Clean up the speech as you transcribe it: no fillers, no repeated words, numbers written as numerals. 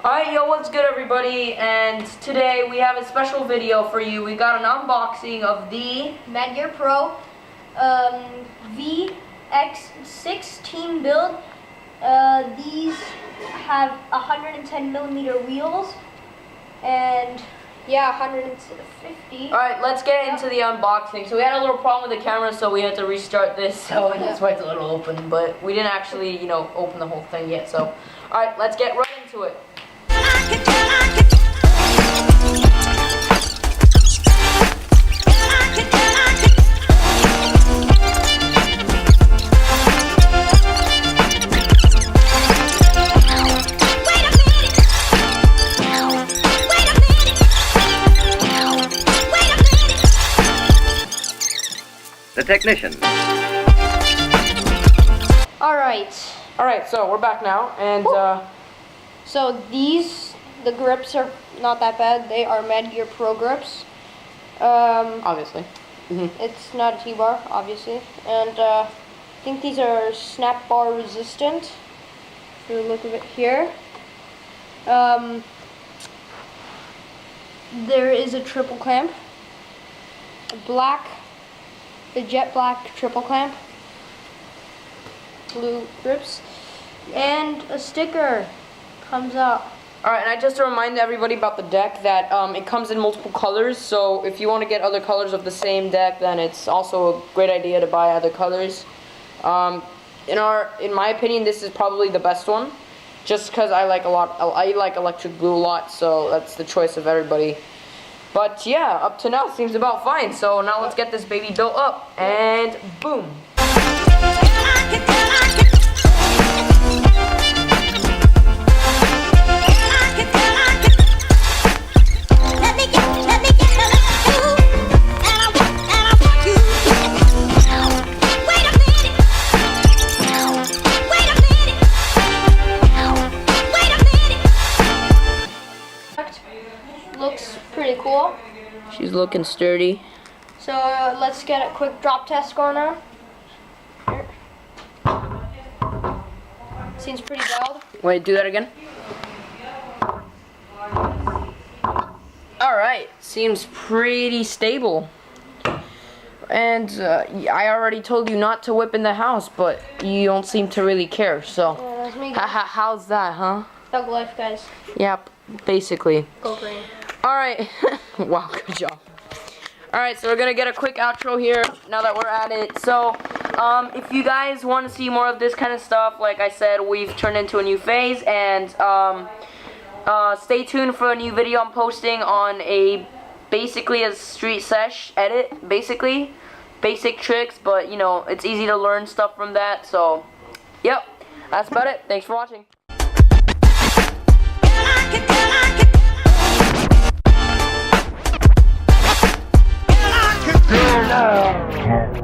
Alright, yo, what's good everybody? And today we have a special video for you. We got an unboxing of the Mgp Vx6 team build. These have 110mm wheels and yeah, 150. Alright, let's get into the unboxing. So we had a little problem with the camera, so we had to restart this, so that's why it's a little open, but we didn't actually, open the whole thing yet. So alright, let's get right into it. The technician. Alright, so we're back now, and so the grips are not that bad. They are Mgp Pro grips. obviously. It's not a T-bar, obviously. And I think these are snap bar resistant. If you look at it here. There is a triple clamp. A jet black triple clamp. Blue grips. And a sticker comes out. Alright, and just to remind everybody about the deck that it comes in multiple colors, so if you want to get other colors of the same deck, then it's also a great idea to buy other colors. In my opinion, this is probably the best one, just because I like electric blue a lot, so that's the choice of everybody. But yeah, up to now seems about fine, so now let's get this baby built up, and boom! Looks pretty cool. She's looking sturdy. So let's get a quick drop test going on. Here. Seems pretty wild. Wait, do that again. Alright, seems pretty stable. And I already told you not to whip in the house, but you don't seem to really care, so. Yeah, that's me. How's that, huh? Thug life, guys. Yep, basically. Go green. Alright. Wow, good job. Alright, so we're gonna get a quick outro here now that we're at it. So, if you guys want to see more of this kind of stuff, like I said, we've turned into a new phase, and stay tuned for a new video I'm posting on basically a street sesh edit, basically. Basic tricks, but it's easy to learn stuff from that, so, yep, that's about it. Thanks for watching. No.